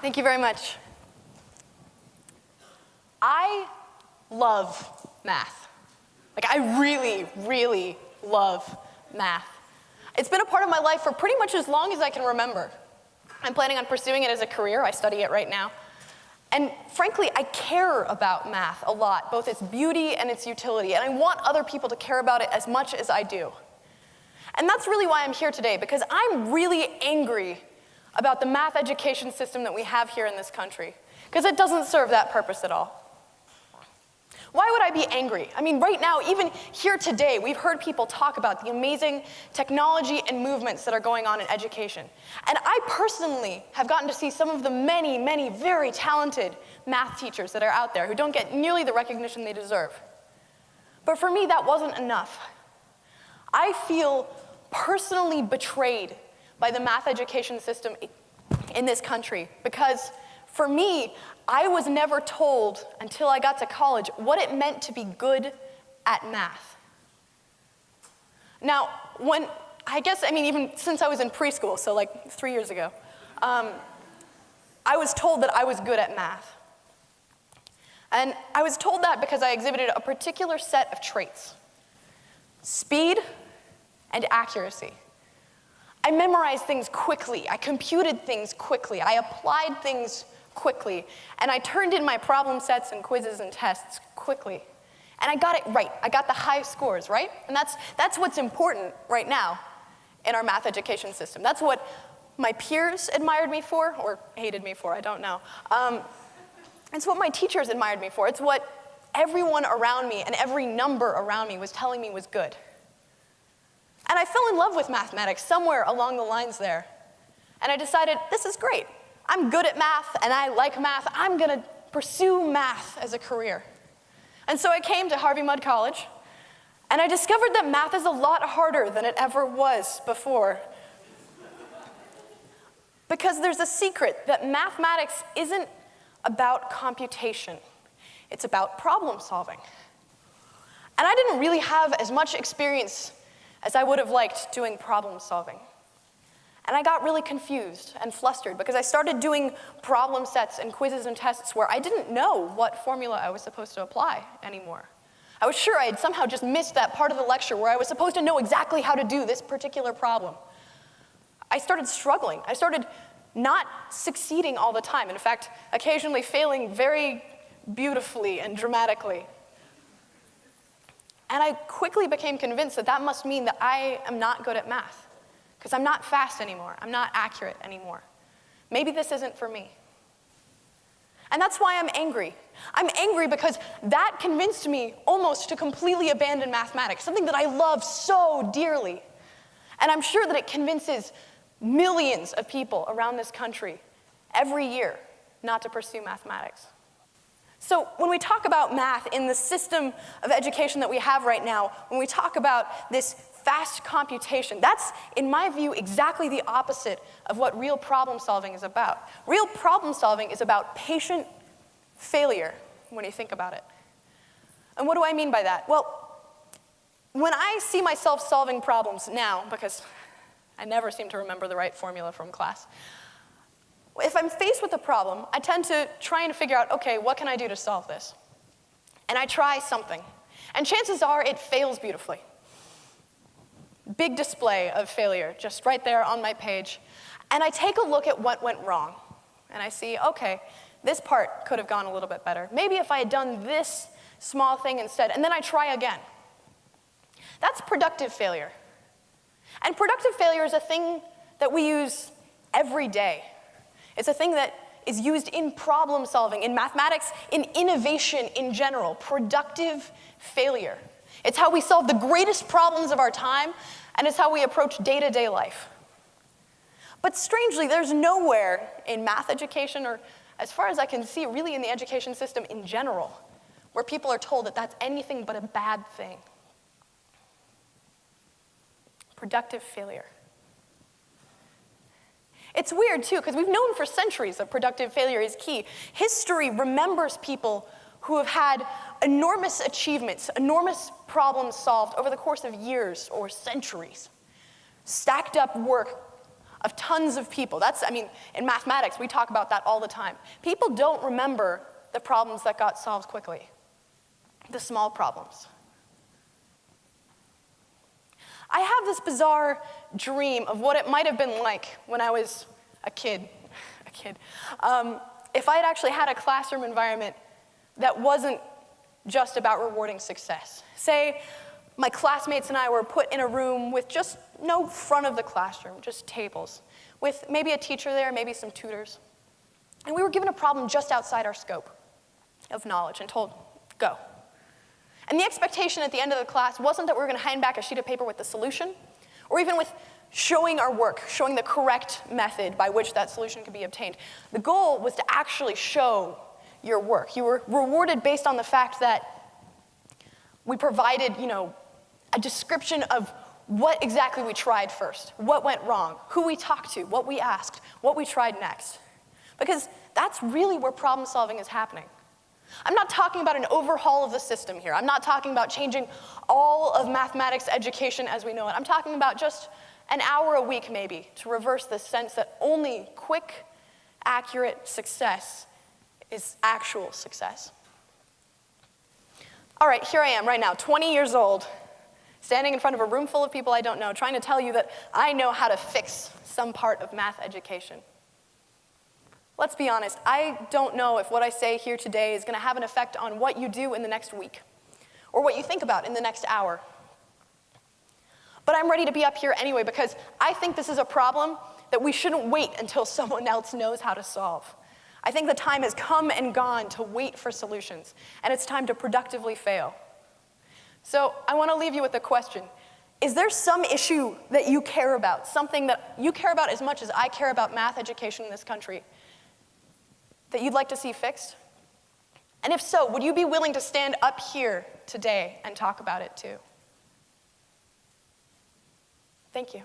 Thank you very much. I love math. I really, really love math. It's been a part of my life for pretty much as long as I can remember. I'm planning on pursuing it as a career. I study it right now. And frankly, I care about math a lot, both its beauty and its utility, and I want other people to care about it as much as I do. And that's really why I'm here today, because I'm really angry about the math education system that we have here in this country, because it doesn't serve that purpose at all. Why would I be angry? I mean, right now, even here today, we've heard people talk about the amazing technology and movements that are going on in education. And I personally have gotten to see some of the many, many very talented math teachers that are out there who don't get nearly the recognition they deserve. But for me, that wasn't enough. I feel personally betrayed by the math education system in this country because, for me, I was never told until I got to college what it meant to be good at math. Now, even since I was in preschool, so like 3 years ago, I was told that I was good at math. And I was told that because I exhibited a particular set of traits: speed and accuracy. I memorized things quickly, I computed things quickly, I applied things quickly, and I turned in my problem sets and quizzes and tests quickly. And I got it right. I got the high scores, right? And that's what's important right now in our math education system. That's what my peers admired me for, or hated me for, I don't know. It's what my teachers admired me for. It's what everyone around me and every number around me was telling me was good. And I fell in love with mathematics somewhere along the lines there. And I decided, this is great. I'm good at math, and I like math. I'm going to pursue math as a career. And so I came to Harvey Mudd College, and I discovered that math is a lot harder than it ever was before. Because there's a secret that mathematics isn't about computation. It's about problem solving. And I didn't really have as much experience as I would have liked doing problem solving. And I got really confused and flustered because I started doing problem sets and quizzes and tests where I didn't know what formula I was supposed to apply anymore. I was sure I had somehow just missed that part of the lecture where I was supposed to know exactly how to do this particular problem. I started struggling. I started not succeeding all the time. In fact, occasionally failing very beautifully and dramatically. And I quickly became convinced that that must mean that I am not good at math. Because I'm not fast anymore. I'm not accurate anymore. Maybe this isn't for me. And that's why I'm angry. I'm angry because that convinced me almost to completely abandon mathematics, something that I love so dearly. And I'm sure that it convinces millions of people around this country every year not to pursue mathematics. So when we talk about math in the system of education that we have right now, when we talk about this fast computation, that's, in my view, exactly the opposite of what real problem solving is about. Real problem solving is about patient failure, when you think about it. And what do I mean by that? Well, when I see myself solving problems now, because I never seem to remember the right formula from class, if I'm faced with a problem, I tend to try and figure out, okay, what can I do to solve this? And I try something. And chances are it fails beautifully. Big display of failure, just right there on my page. And I take a look at what went wrong. And I see, okay, this part could have gone a little bit better. Maybe if I had done this small thing instead, and then I try again. That's productive failure. And productive failure is a thing that we use every day. It's a thing that is used in problem solving, in mathematics, in innovation in general. Productive failure. It's how we solve the greatest problems of our time, and it's how we approach day-to-day life. But strangely, there's nowhere in math education, or as far as I can see, really in the education system in general, where people are told that that's anything but a bad thing. Productive failure. It's weird, too, because we've known for centuries that productive failure is key. History remembers people who have had enormous achievements, enormous problems solved over the course of years or centuries. Stacked up work of tons of people. In mathematics, we talk about that all the time. People don't remember the problems that got solved quickly, the small problems. I have this bizarre dream of what it might have been like when I was a kid. If I had actually had a classroom environment that wasn't just about rewarding success. Say my classmates and I were put in a room with just no front of the classroom, just tables, with maybe a teacher there, maybe some tutors. And we were given a problem just outside our scope of knowledge and told, go. And the expectation at the end of the class wasn't that we were going to hand back a sheet of paper with the solution, or even with showing our work, showing the correct method by which that solution could be obtained. The goal was to actually show your work. You were rewarded based on the fact that we provided, a description of what exactly we tried first, what went wrong, who we talked to, what we asked, what we tried next. Because that's really where problem solving is happening. I'm not talking about an overhaul of the system here. I'm not talking about changing all of mathematics education as we know it. I'm talking about just an hour a week maybe to reverse this sense that only quick, accurate success is actual success. All right, here I am right now, 20 years old, standing in front of a room full of people I don't know, trying to tell you that I know how to fix some part of math education. Let's be honest, I don't know if what I say here today is going to have an effect on what you do in the next week, or what you think about in the next hour. But I'm ready to be up here anyway because I think this is a problem that we shouldn't wait until someone else knows how to solve. I think the time has come and gone to wait for solutions, and it's time to productively fail. So I want to leave you with a question. Is there some issue that you care about, something that you care about as much as I care about math education in this country, that you'd like to see fixed? And if so, would you be willing to stand up here today and talk about it too? Thank you.